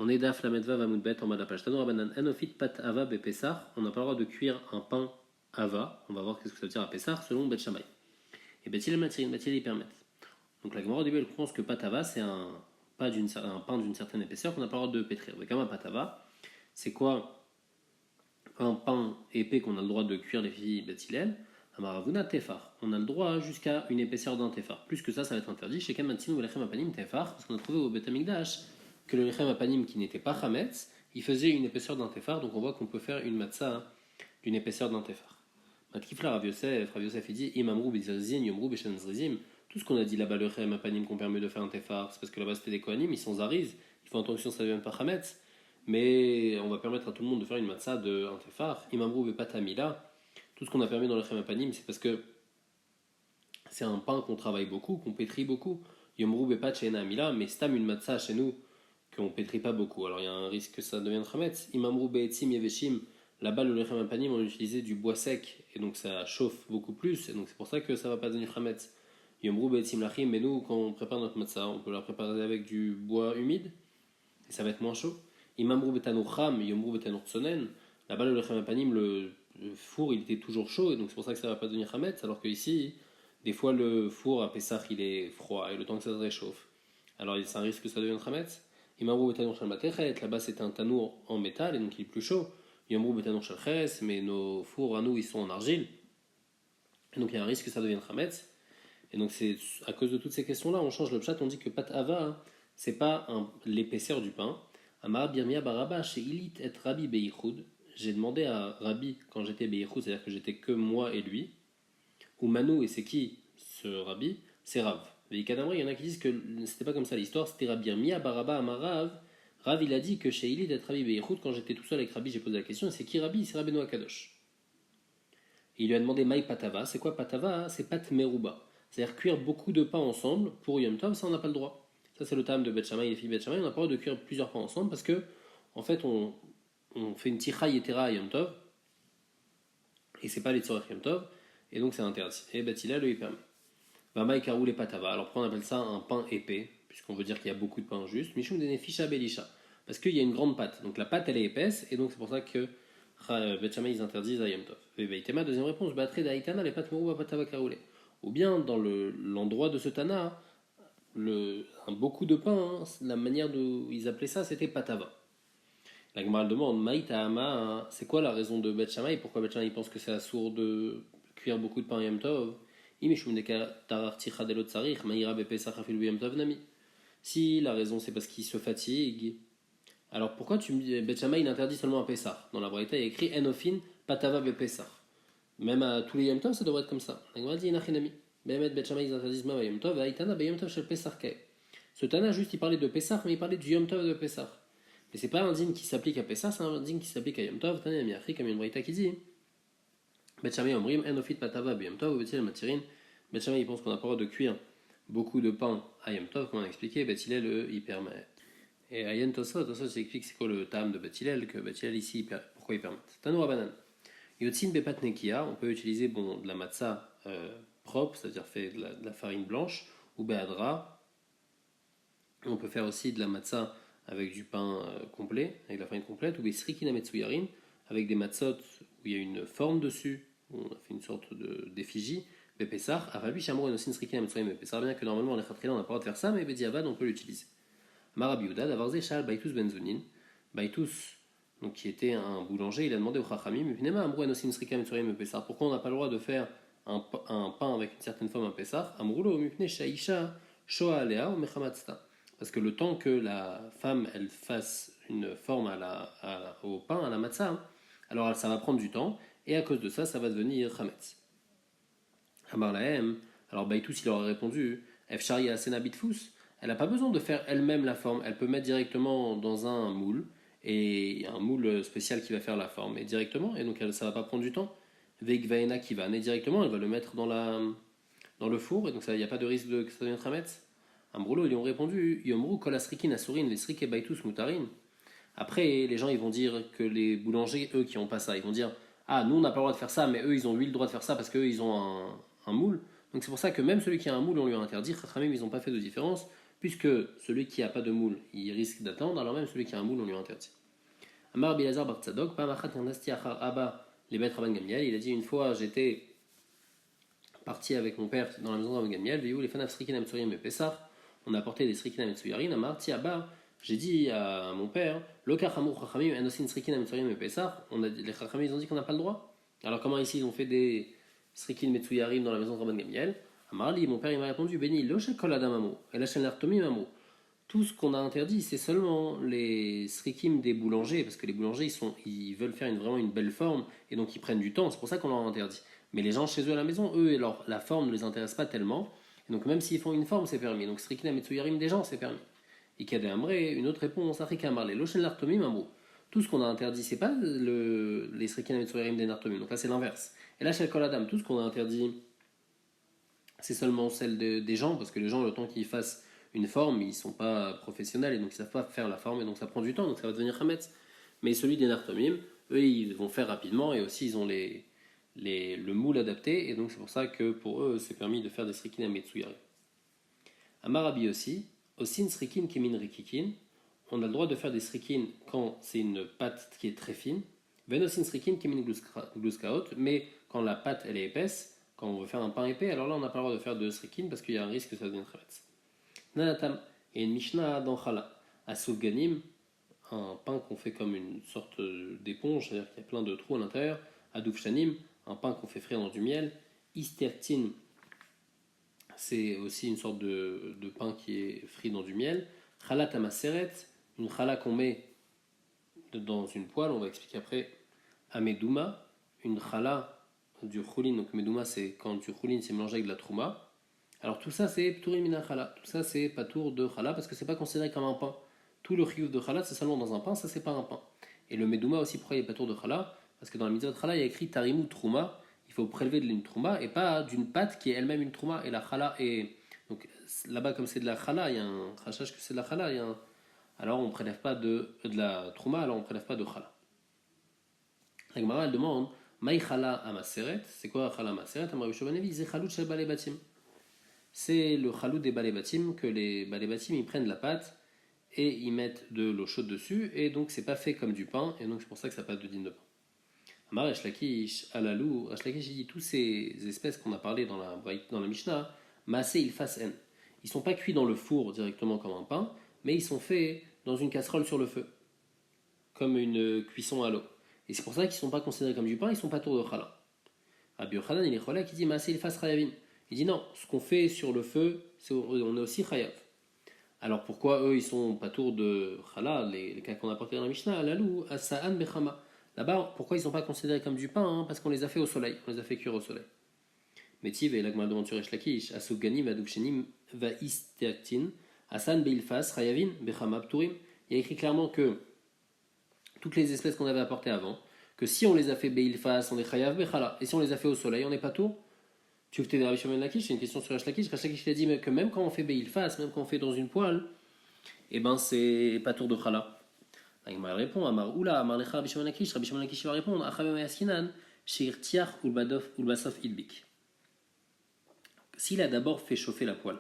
On est daf la medva vamoudbet en bas de la page. Tano rabanan enofit pat ava bepessar. On n'a pas le droit de cuire un pain ava. On va voir qu'est-ce que ça veut dire à pessar selon Bet Shammai. Et Betil et Matirine, Betil ils permettent. Donc la Gemara au début elle pense que pat ava c'est un pain d'une certaine épaisseur qu'on n'a pas le droit de pétrir. Mais comme un pat ava, c'est quoi un pain épais qu'on a le droit de cuire les filles Betilel? Amaravuna tefar. On a le droit jusqu'à une épaisseur d'un tefar. Plus que ça va être interdit. Chez Kamatin ou Lechem Apanim tefar, parce qu'on a trouvé au Betamikdash que le lechem apanim qui n'était pas chametz, il faisait une épaisseur d'un tefar, donc on voit qu'on peut faire une matzah d'une épaisseur d'un tefar. Matkifla Rav Yosef il dit imamrou bezrizim yomrou beshan zrizim. Tout ce qu'on a dit là-bas, le lechem apanim qu'on permet de faire un tefar, c'est parce que là-bas c'était des kohanim, ils sont zariz, il faut attention ça ne devienne pas chametz, mais on va permettre à tout le monde de faire une matzah d'un tefar. Imamrou bepatamila, tout ce qu'on a permis dans le lechem apanim, c'est parce que c'est un pain qu'on travaille beaucoup, qu'on pétrit beaucoup. Yomrou bepat sheena amila, mais stam une matzah chez nous qu'on pétrit pas beaucoup. Alors il y a un risque que ça devienne chametz. Imamrou be'etzim yeveshim, là-bas le lechem apanim on utilisait du bois sec et donc ça chauffe beaucoup plus et donc c'est pour ça que ça va pas devenir chametz. Yomrou be'etzim lachim, mais nous quand on prépare notre matzah, on peut la préparer avec du bois humide et ça va être moins chaud. Imamrou betanur cham, yomrou betanur tsonen, là-bas le lechem apanim le four il était toujours chaud et donc c'est pour ça que ça va pas devenir chametz, alors que ici des fois le four à Pessah il est froid et le temps que ça se réchauffe, alors c'est un risque que ça devienne chametz. Imamrou betanour shel matechet, là-bas c'est un tanour en métal et donc il est plus chaud. Yomrou betanour shel ches, mais nos fours à nous ils sont en argile. Et donc il y a un risque que ça devienne chametz. Et donc c'est à cause de toutes ces questions-là, on change le pshat, on dit que pat ava, c'est pas l'épaisseur du pain. Amar birmia baraba chez ilit et Rabbi beichud. J'ai demandé à Rabbi quand j'étais beichud, c'est-à-dire que j'étais que moi et lui. Ou Manu, et c'est qui ce Rabbi? C'est Rav. Il y en a qui disent que c'était pas comme ça l'histoire, c'était Rabbi Mia Baraba Amarav. Rav il a dit que chez Ili d'être Rabbi Beichout, quand j'étais tout seul avec Rabbi, j'ai posé la question, c'est qui Rabbi? C'est Rabbeinu Akadosh. Il lui a demandé Maï Patava, c'est quoi Patava? C'est Pat Meruba. C'est-à-dire cuire beaucoup de pains ensemble pour Yom Tov, ça on n'a pas le droit. Ça c'est le terme de Bet Shammai, les filles Bet Shammai, on n'a pas le droit de cuire plusieurs pains ensemble parce que en fait on fait une ticha yetera à Yom Tov et c'est pas les tzorech Yom Tov et donc c'est interdit. Et Batila lui permet. Vamaï karou les patava. Alors pourquoi on appelle ça un pain épais? Puisqu'on veut dire qu'il y a beaucoup de pain juste. Mishum dene fisha belisha. Parce qu'il y a une grande pâte. Donc la pâte elle est épaisse et donc c'est pour ça que Bet Shammai ils interdisent à Yom Tov. Veveitema, deuxième réponse. Batre d'Aitana les pâtes merouba patava karoulé. Ou bien dans l'endroit de ce Tana, beaucoup de pain, la manière dont ils appelaient ça c'était patava. La Gemara demande Maïtama, c'est quoi la raison de Bet Shammai? Pourquoi Bet Shammai pense que c'est assourd de cuire beaucoup de pain Yom Tov? Si la raison c'est parce qu'il se fatigue, alors pourquoi tu me dis Bet Shammai il interdit seulement à Pessah? Dans la Braïta il y a écrit Enofin Patava Bepessah. Même à tous les Yom Tov ça devrait être comme ça. La Gemara dit Nachinami. Bet Shammai ils interdisent même à Yom Tov, Aïtana Yom Tov shel Pessah Kay. Ce Tana juste il parlait de Pessah mais il parlait du Yom Tov de Pessah. Mais c'est pas un digne qui s'applique à Pessah, c'est un digne qui s'applique à Yom Tov. Tana Yamiachri comme une Braïta qui dit. Bet Shammai omrim enofit patava b'yom tov ou betil matirin. Bet Shammai il pense qu'on n'a pas le droit de cuire beaucoup de pain à Yom Tov, comme on a expliqué. Bet Hillel il permet. Et Ayen Tosot explique c'est quoi le tam de Bet Hillel, que Bet Hillel ici pourquoi il permet. Tanou Rabanan. Yotzin bepat nekia, on peut utiliser de la matzah propre, c'est-à-dire fait de la farine blanche, ou be'adra. On peut faire aussi de la matzah avec du pain complet, avec la farine complète, ou be'srikin ametsuyarin, avec des matzot où il y a une forme dessus. On a fait une sorte d'effigie, Bepessar, Avalu, Chamor et Nosin Srikin, Bepessar, bien que normalement les Khatrila on n'a pas le droit de faire ça, mais Bediavad on peut l'utiliser. Marabiouda, Davarze, Shal, Baitus Benzonin, Baitus, donc qui était un boulanger, il a demandé au Chachamim, Mipnema, Amrou et Nosin Srikin, Bepessar, pourquoi on n'a pas le droit de faire un pain avec une certaine forme, un Pessar, Amroulo, Mipne, Shaisha, Shoa Alea, ou Mechamatsta. Parce que le temps que la femme elle fasse une forme au pain, à la matzah, alors ça va prendre du temps. Et à cause de ça, ça va devenir chametz. Amar lahem, alors Baïtous il leur a répondu, Efshari asena bitfus, elle n'a pas besoin de faire elle-même la forme, elle peut mettre directement dans un moule, et il y a un moule spécial qui va faire la forme, et directement, et donc ça va pas prendre du temps. Veikvaena qui va naître directement, elle va le mettre dans le four, et donc il n'y a pas de risque que ça devienne chametz. Amroulo, ils lui ont répondu, Yomru kol asrikin asurin, vesrik et Baïtous mutarin. Après, les gens ils vont dire que les boulangers, eux qui n'ont pas ça, ils vont dire ah, nous on n'a pas le droit de faire ça, mais eux ils ont eu le droit de faire ça parce qu'eux ils ont un moule. Donc c'est pour ça que même celui qui a un moule, on lui a interdit. Khatramim ils n'ont pas fait de différence. puisque celui qui n'a pas de moule, il risque d'attendre, alors même celui qui a un moule, on lui interdit. Amar Bilazar Bar Tzadok, Pamachat Nasti Achar Abba, les bêtes Rabban Gamliel, il a dit une fois j'étais parti avec mon père dans la maison de Rabban Gamliel, Veyou les Fanaf Srikinam Tsurim et Pessah, on a apporté des Srikinam et Tsuyarin, Amar Ti Abba, j'ai dit à mon père, Loka Chamur Chachamim Enosin Srikinam Tsurim et Pessah, les Chachamim ils ont dit qu'on n'a pas le droit. Alors comment ici ils ont fait des Srikin Metsuyarim dans la maison de Rabban Gamliel? Amarli, mon père il m'a répondu, Béni, Locha Kol Adam Amo, et la Shenartomi Mamo. Tout ce qu'on a interdit, c'est seulement les srikim des boulangers, parce que les boulangers, ils veulent faire vraiment une belle forme, et donc ils prennent du temps, c'est pour ça qu'on leur interdit. Mais les gens chez eux à la maison, eux, alors, la forme ne les intéresse pas tellement, et donc même s'ils font une forme, c'est permis. Donc srikim metsuyarim des gens, c'est permis. Ikade Amré, une autre réponse, Afrika Marley, Lochen Lartomim, un mot. Tout ce qu'on a interdit, c'est pas les srikim metsuyarim des nartomim, donc là c'est l'inverse. Et là, chez Koladam, tout ce qu'on a interdit, c'est seulement celle des gens, parce que les gens, le temps qu'ils fassent une forme, ils sont pas professionnels et donc ils savent pas faire la forme et donc ça prend du temps, donc ça va devenir Hametz. Mais celui des Nartomim, eux ils vont faire rapidement et aussi ils ont le moule adapté et donc c'est pour ça que pour eux c'est permis de faire des srikin à Metsuyari. Amarabi aussi srikin kemin rikikin, on a le droit de faire des srikin quand c'est une pâte qui est très fine, venosin srikin kemin gluskaot, mais quand la pâte elle est épaisse, quand on veut faire un pain épais, alors là on n'a pas le droit de faire de srikin parce qu'il y a un risque que ça devienne Hametz. Nanatam, il y a une Mishnah dans Chala, à Ganim, un pain qu'on fait comme une sorte d'éponge, c'est-à-dire qu'il y a plein de trous à l'intérieur, à Shanim, un pain qu'on fait frire dans du miel, Istertin, c'est aussi une sorte de pain qui est frit dans du miel, Chala Tamaseret, une chala qu'on met dans une poêle, on va expliquer après, Amedouma, une chala du choulin, donc Medouma c'est quand du choulin c'est mélangé avec de la trouma. Alors tout ça c'est pturim min chala, tout ça c'est patour de chala parce que c'est pas considéré comme un pain. Tout le chiyuv de chala c'est seulement dans un pain, ça c'est pas un pain. Et le medouma aussi pourquoi il est patour de chala? Parce que dans la mitzvah de chala il y a écrit tarimou trouma, il faut prélever de une trouma et pas d'une pâte qui est elle-même une trouma et la chala est donc là-bas comme c'est de la chala, il y a un rachage que c'est de la chala, alors on prélève pas de la trouma, alors on prélève pas de chala. La Gemara elle demande maï chala amaseret, c'est quoi chala amaseret? Amar Yishovanevi ze chalut shel balei batim. C'est le chalout des balébatim, que les balébatim ils prennent la pâte et ils mettent de l'eau chaude dessus, et donc c'est pas fait comme du pain, et donc c'est pour ça que ça passe de dîne de pain. Amar Eshlakish, Alalou, Eshlakish il dit tous ces espèces qu'on a parlé dans la Mishnah, Maaseh il fasen. Ils sont pas cuits dans le four directement comme un pain, mais ils sont faits dans une casserole sur le feu, comme une cuisson à l'eau. Et c'est pour ça qu'ils sont pas considérés comme du pain, ils sont pas tour de chala. Rabbi Yochanan il est cholé qui dit Maaseh il fas rayavin. Il dit non, ce qu'on fait sur le feu, on est aussi chayav. Alors pourquoi eux ils sont pas tour de chala, les cas qu'on a portés dans la Mishnah, alalou, asa'an bechama. Là-bas, pourquoi ils sont pas considérés comme du pain? Parce qu'on les a fait au soleil, on les a fait cuire au soleil. Metiv et l'agma de Resh Lakish, asugani vadukshenim va istertin, asan beilfas, chayavin, bechama pturim. Il y a écrit clairement que toutes les espèces qu'on avait apportées avant, que si on les a fait beilfas, on est chayav bechala, et si on les a fait au soleil, on n'est pas tour. Tu veux que tu aies des Rabbi Shimon Lakish? C'est une question sur Resh Lakish. Resh Lakish a dit que même quand on fait beilfas, même quand on fait dans une poêle, et ben c'est pas tour de chala. Il répond Amar Oula, Amar Lecha Rabbi Shimon Lakish. Rabbi Shimon Lakish va répondre Achavem Yaskinan, Sheir Tiach Ulbasof Idbik. S'il a d'abord fait chauffer la poêle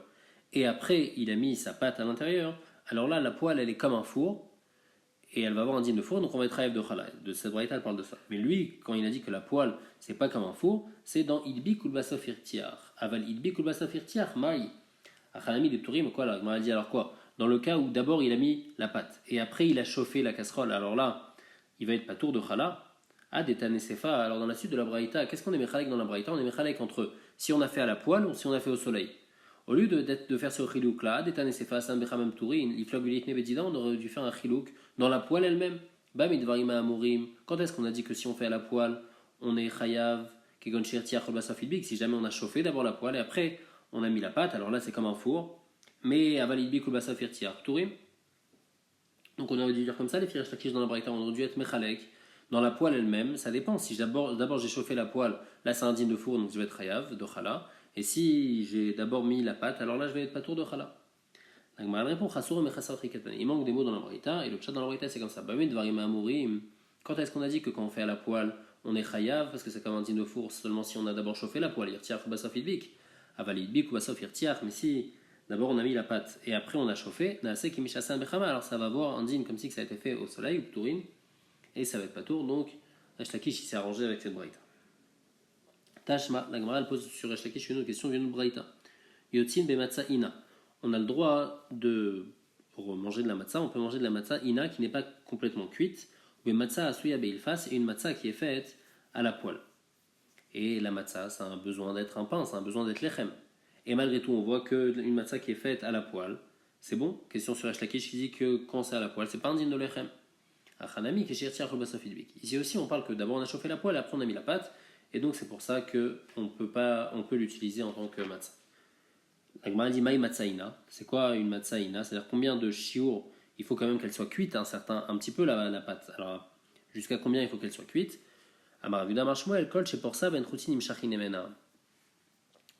et après il a mis sa pâte à l'intérieur, alors là la poêle elle est comme un four et elle va avoir un dîme de four, donc on va être rêve de chala. De cette braïta elle parle de ça. Mais lui, quand il a dit que la poêle c'est pas comme un four, c'est dans Idbik Ulbasof Irtiach. Aval Idbik Ulbasof Irtiach, Maï. Achanami de Turim, quoi là? Il m'a dit alors quoi? Dans le cas où d'abord il a mis la pâte et après il a chauffé la casserole, alors là il va être pas tour de chala. Ah, d'étaner sefa. Alors dans la suite de la braïta, qu'est-ce qu'on est méchalek dans la braïta? On est méchalek entre si on a fait à la poêle ou si on a fait au soleil. Au lieu de faire ce chilouk là, d'étaner sefa, san bechamem turin, l'iflogulit nebedida, on aurait dû faire un chilouk dans la poêle elle-même. Bam idvarima amurim. Quand est-ce qu'on a dit que si on fait à la poêle, on est chayav, kegon shirtiach olbasafidbik, si jamais on a chauffé d'abord la poêle et après on a mis la pâte, alors là c'est comme un four. Mais avalidbik olbasafirtiach turim. Donc on aurait dû dire comme ça, les firash lakish dans la braïta, on aurait dû être méchalek. Dans la poêle elle-même, ça dépend. Si d'abord j'ai chauffé la poêle, là c'est un dîme de four, donc je vais être chayav, de chala. Et si j'ai d'abord mis la pâte, alors là je vais être patour de chala. Il manque des mots dans la braïta, et le chat dans la braïta c'est comme ça. Quand est-ce qu'on a dit que quand on fait à la poêle, on est chayav, parce que c'est comme un dîme de four, seulement si on a d'abord chauffé la poêle, irtiach ou basaf idbik, avalidbik ou basaf irtiach, mais si D'abord, on a mis la pâte et après, on a chauffé. Alors, ça va avoir un digne comme si ça a été fait au soleil, ou pturim, et ça va être pas tour. Donc, Resh Lakish, il s'est arrangé avec cette braïta. Tashma, la Gemara, elle pose sur Resh Lakish une autre question, une autre braïta. Yotzin be matzah ina. On a le droit de manger de la matzah. On peut manger de la matzah ina qui n'est pas complètement cuite. Be matzah asuya beilfas et une matzah qui est faite à la poêle. Et la matzah, ça a besoin d'être un pain, ça a besoin d'être lechem. Et malgré tout, on voit qu'une matzah qui est faite à la poêle, c'est bon. Question sur Resh Lakish qui dit que quand c'est à la poêle, c'est pas un digne de lechem. Ici aussi, on parle que d'abord on a chauffé la poêle, après on a mis la pâte, et donc c'est pour ça qu'on peut l'utiliser en tant que matzah. La Gemara dit maï matzaïna. C'est quoi une matzaïna? C'est-à-dire combien de chiour il faut quand même qu'elle soit cuite, un petit peu la pâte. Alors jusqu'à combien il faut qu'elle soit cuite?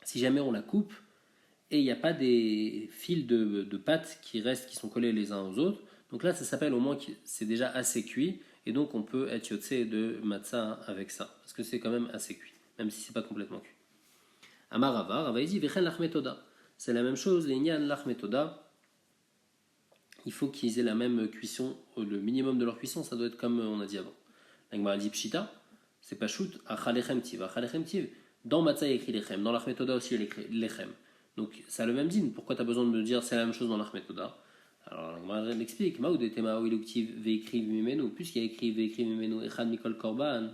Si jamais on la coupe et il n'y a pas des fils de pâte qui restent, qui sont collés les uns aux autres, donc là ça s'appelle au moins que c'est déjà assez cuit et donc on peut être yotzé de matzah avec ça parce que c'est quand même assez cuit, même si c'est pas complètement cuit. Amarava, Rava dit vechen lachmetoda. C'est la même chose, les nyan lachmetoda. Il faut qu'ils aient la même cuisson, le minimum de leur cuisson, ça doit être comme on a dit avant. La Gemara dit pshita. C'est pas shoot, achalechem tiv. Dans Matzah, il y a écrit lechem. Dans l'Achmetoda aussi, il y a écrit lechem. Donc, c'est le même din. Pourquoi tu as besoin de me dire c'est la même chose dans l'Achmetoda? Alors, la l'explique. Maoudetema oiluktiv veikriv mimenu. Puisqu'il y a écrit veikriv mimenu, echad mikol korban,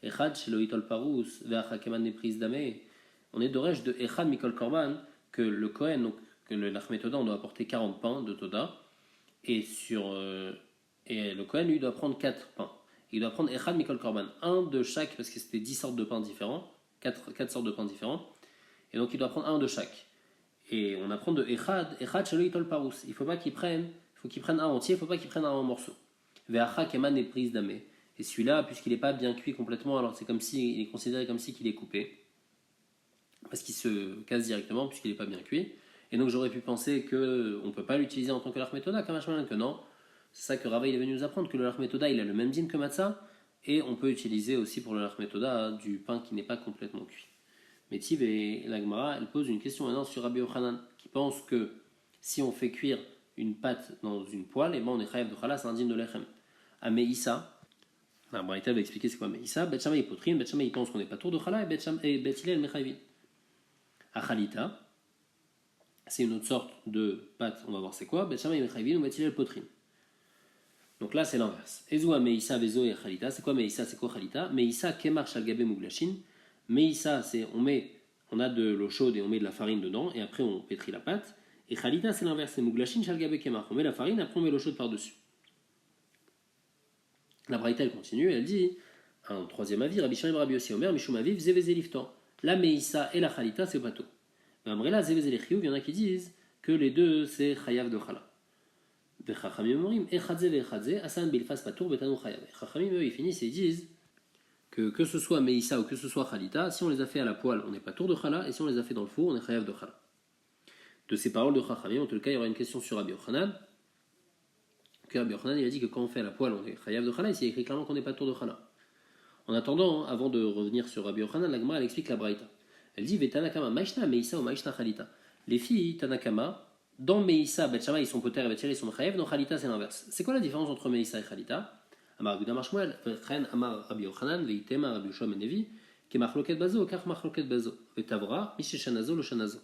echad shelo itol parus, veachakeman nepris dame. On est d'orège de echad mikol korban, que le Kohen, donc que l'Achmetoda, on doit apporter 40 pains de Toda. Et le Kohen, lui, doit prendre 4 pains. Il doit prendre Echad Mikol Korban, un de chaque, parce que c'était 10 sortes de pains différents, 4 sortes de pains différents, et donc il doit prendre un de chaque. Et on apprend de Echad Shelo Itol Parus. Il faut qu'il prenne un entier, il ne faut pas qu'il prenne un en morceaux. Ve'acha Keman est prise d'amé. Et celui-là, puisqu'il n'est pas bien cuit complètement, alors c'est comme si, il est considéré comme si qu'il est coupé, parce qu'il se casse directement, puisqu'il n'est pas bien cuit. Et donc j'aurais pu penser qu'on ne peut pas l'utiliser en tant que l'Achmetoda, comme que non. C'est ça que Rava il est venu nous apprendre, que le Lachmetoda il a le même din que Matzah, et on peut utiliser aussi pour le Lachmetoda du pain qui n'est pas complètement cuit. Mais Tiv et la Gemara, elle pose une question maintenant sur Rabbi Yochanan, qui pense que si on fait cuire une pâte dans une poêle, et ben on est chayav de chala, c'est un din de lechem. À Meïssa, la Braïta va expliquer c'est quoi Meïssa, Bet Shammai potrine, Bet Shammai il pense qu'on n'est pas tour de chala, et Bet Hillel mechayvin. À Chalita, c'est une autre sorte de pâte, on va voir c'est quoi, Bet Shammai mechayvin ou Bet Hillel potrine. Donc là, c'est l'inverse. Ezua Meïssa Vezo et Khalita. C'est quoi Meïssa? C'est quoi Khalita? Meïssa Kemar Shalgabe Muglashin. Meïssa, c'est on a de l'eau chaude et on met de la farine dedans et après on pétrit la pâte. Et Khalita, c'est l'inverse. C'est Muglashin Shalgabe Kemar. On met la farine, après on met l'eau chaude par-dessus. La Braïta, elle continue, elle dit un troisième avis, Rabbi Shimon Rabbi Yossi Omer, Mishum Aviv, Zeveze Liftor. La Meïssa et la Khalita, c'est pas tout. Mais après là, Zeveze Lechiyuv, il y en a qui disent que les deux, c'est Chayav de Chala. Chachamim, eux, ils finissent et ils disent que ce soit Meïssa ou que ce soit Khalita, si on les a fait à la poêle, on n'est pas tour de Chala, et si on les a fait dans le four, on est Chayav de Chala. De ces paroles de Chachamim, en tout cas, il y aura une question sur Rabbi Yochanan. Que Rabbi Yochanan, il a dit que quand on fait à la poêle, on est Chayav de Chala, ici il y a écrit clairement qu'on n'est pas tour de Chala. En attendant, avant de revenir sur Rabbi Yochanan, la Gemara, elle explique la Braïta. Elle dit Vetanakama, Maishna Meïssa ou Maishna Khalita. Les filles, Tanakama, dans Meïssa, Bet Shammai, ils sont poter et Bet Hillel, ils sont chayav. Dans Khalita, c'est l'inverse. C'est quoi la différence entre Meïssa et Khalita? Amar Guda Mashmuel, Chen Amar Rabbi Yochanan, Veitema Rabbi Yoshua Menevi, Kemachloket Bazo, Kach Machloket Bazo, Vetavra, Misheshanazo, lo Shanazo.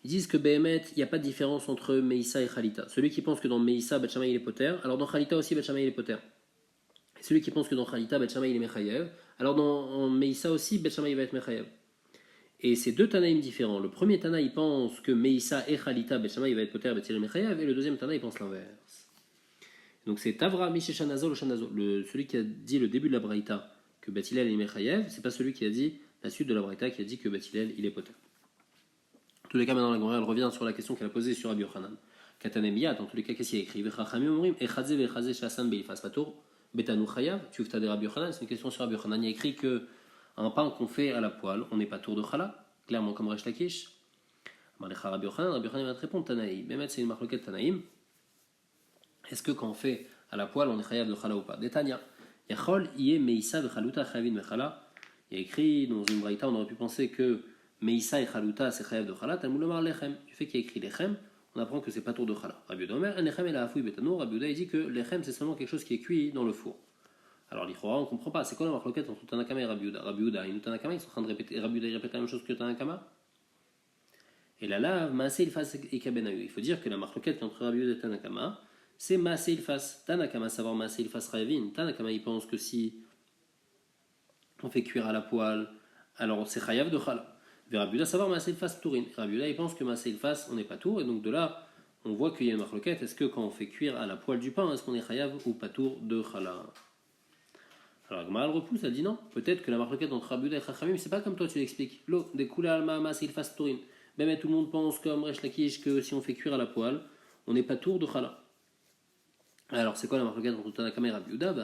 Ils disent que Behemet, il n'y a pas de différence entre Meïssa et Khalita. Celui qui pense que dans Meïssa, Bet Shammai, il est poter, alors dans Khalita aussi, Bet Shammai, il est poter. Et celui qui pense que dans Khalita, Bet Shammai, il est mechayev, alors dans Meïssa aussi, Bet Shammai va être mechayev. Et c'est deux Tanaïm différents. Le premier Tana, il pense que Meïssa et Khalita, Bet Shammai, il va être poter, Bet Hillel, mechayev, et le deuxième Tana, il pense l'inverse. Donc c'est Tavra, Misheshanazo, lo Shanazo. Celui qui a dit le début de la Braïta que Bet Hillel est mechayev, c'est pas celui qui a dit la suite de la Braïta qui a dit que Bet Hillel, il est poter. En tous les cas, maintenant, la Gemara, elle revient sur la question qu'elle a posée sur Rabbi Yochanan. Katanemiyat, en tous les cas, qu'est-ce qu'il a écrit Vechachamim omrim, Echadze vechadze shasan beifas patur, betanu chayav, tu de Rabbi Yochanan, c'est une question sur Rabbi Yochanan. Il y a écrit que un pain qu'on fait à la poêle, on n'est pas tour de chala, clairement comme Resh Lakish. Malecha Rabbi Yochanan va te répondre Tanaïm. Mehmet, c'est une marloquette Tanaïm. Est-ce que quand on fait à la poêle, on est chayav de chala ou pas? Détania. Yachol, iye meissa vechaluta chayavin mechala. Il y a écrit dans une braïta, on aurait pu penser que Meïssa et Chaluta, c'est chayav de chala, Talmud Lomar lechem. Du fait qu'il y a écrit lechem, on apprend que c'est pas tour de chala. Rabbi Yehuda Omer, en lechem et la afoui betanour. Rabbi Yehuda, il dit que lechem, c'est seulement quelque chose qui est cuit dans le four. Alors l'Ichora, on comprend pas. C'est quoi la marloquette entre Tanakama et Rabbi Yehuda? Rabbi Yehuda et Tanakama, ils sont en train de répéter. Rabbi Yehuda, il répète la même chose que Tanakama. Et là, Maaseh Ilfas et Kabenayu. Il faut dire que la marloquette entre Rabbi Yehuda et Tanakama, c'est Maaseh Ilfas. Tanakama, savoir Maaseh Ilfas Ravin. Tanakama, il pense que si on fait cuire à la poêle, alors c'est chayav de chala. Rabbi Yehuda, savoir Maaseh Ilfas Tourin. Rabbi Yehuda, il pense que Maaseh Ilfas, on n'est pas tour. Et donc de là, on voit qu'il y a une marloquette. Est-ce que quand on fait cuire à la poêle du pain, est-ce qu'on est chayav ou pas tour de chala? Alors Gmaal repousse, elle dit non. Peut-être que la marloquette entre Rabbi Yehuda et Chachamim, c'est pas comme toi tu l'expliques. L'eau, des couleurs alma, Maaseh Ilfas Tourin. Même tout le monde pense comme Resh Lakish que si on fait cuire à la poêle, on n'est pas tour de chala. Alors c'est quoi la marloquette entre Tanakama et Rabbi Yehuda?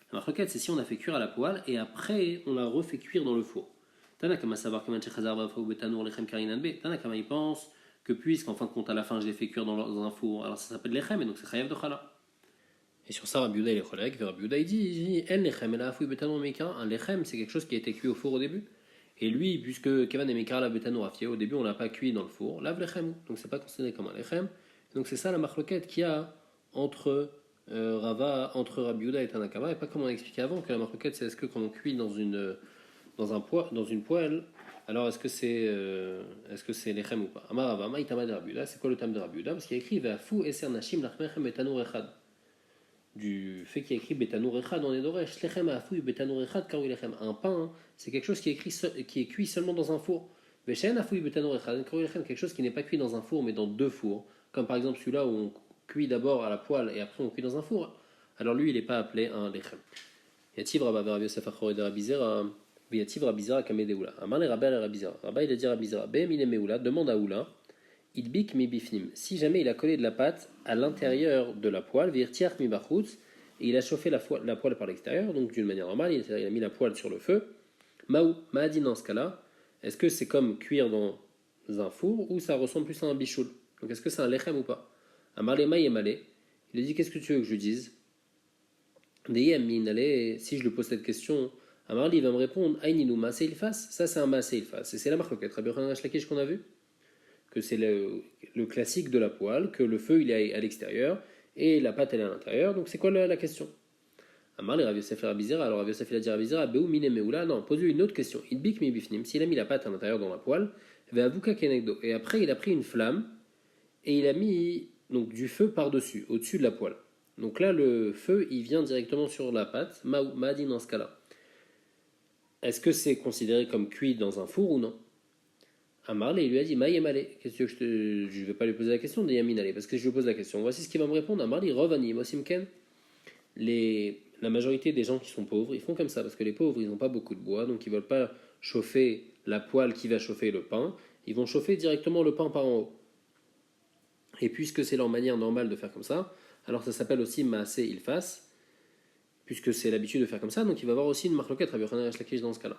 La marloquette, c'est si on a fait cuire à la poêle et après on l'a refait cuire dans le four. Tanakama savoir comment Tanakama il pense que puisqu'en fin de compte à la fin je l'ai fait cuire dans un four, alors ça s'appelle lechem et donc c'est chayav de chala. Et sur ça, Rabbi Yehuda il est cholèque. Rabbi Yehuda il dit el lechem et la afoui betanour meika. Un lechem c'est quelque chose qui a été cuit au four au début. Et lui, puisque Kevan et Meikara la betanour rafie, au début on l'a pas cuit dans le four, lave lechem. Donc c'est pas considéré comme un lechem. Donc c'est ça la marloquette qu'il y a entre entre Rabbi Yehuda et Tanakama, et pas comme on a expliqué avant que la marloquette c'est est-ce que quand on cuit dans une poêle, alors est-ce que c'est lechem ou pas? Amar Rava, ma itama de Rabbi Yehuda, c'est quoi le tam de Rabbi Yehuda? Parce qu'il y a écrit Ve'afu eser nashim lachmechem betanour echad. Du fait qu'il y a écrit betanour echad, on est d'oresh lechem afu betanour echad karui lechem. Un pain, c'est quelque chose qui est cuit seulement dans un four. Ve'shen afu betanour echad karui lechem, quelque chose qui n'est pas cuit dans un four mais dans deux fours. Comme par exemple celui-là où on cuit d'abord à la poêle et après on cuit dans un four. Alors lui, il n'est pas appelé un lechem. Yativ Rabba Rabbi Yosef Achor de Rabbi Zera, Yativ Rabbi Zera Kamedeoula. Amar le Rabba Rabbi Zera. Rabba il a dit Rabbi Zera, Be'emine Meoula, demande à Oula, Idbik mi bifnim. Si jamais il a collé de la pâte à l'intérieur de la poêle, Virtiach mi bachutz, et il a chauffé la poêle par l'extérieur, donc d'une manière normale, il a mis la poêle sur le feu. Maou, Mahadi dans ce cas-là, est-ce que c'est comme cuire dans un four ou ça ressemble plus à un bichoul? Donc est-ce que c'est un lechem ou pas? Amar le Maï Emalé, il a dit qu'est-ce que tu veux que je lui dise? Si je lui pose cette question, Amarli va me répondre Aïninou Maaseh Ilfas, ça c'est un Maaseh Ilfas. Et c'est la marloquette, Rabbi Yochanan Lakish qu'on a vu, que c'est le classique de la poêle, que le feu il est à l'extérieur et la pâte elle est à l'intérieur. Donc c'est quoi la question? Amarli Rabbi Yosef Rabbi Zera, alors Rabbi Yosef il a dit Rabbi Zera, Beou Mine Meoula, non, pose-lui une autre question. Idbik mi bifnim, s'il a mis la pâte à l'intérieur dans la poêle, Ve'avuka kenegdo, et après il a pris une flamme et il a mis donc du feu par-dessus, au-dessus de la poêle. Donc là, le feu, il vient directement sur la pâte. Mahadi dans ce cas-là. Est-ce que c'est considéré comme cuit dans un four ou non? Amarle, il lui a dit Maïemale. Qu'est-ce que je ne vais pas lui poser la question de Yaminale, parce que je lui pose la question. Voici ce qu'il va me répondre. Amarle, Rovani, Mosimken. La majorité des gens qui sont pauvres, ils font comme ça, parce que les pauvres, ils n'ont pas beaucoup de bois, donc ils ne veulent pas chauffer la poêle qui va chauffer le pain. Ils vont chauffer directement le pain par en haut. Et puisque c'est leur manière normale de faire comme ça, alors ça s'appelle aussi Maaseh Ilfas, puisque c'est l'habitude de faire comme ça, donc il va y avoir aussi une marloquette Rabbi Yochanan Lakish dans ce cas-là.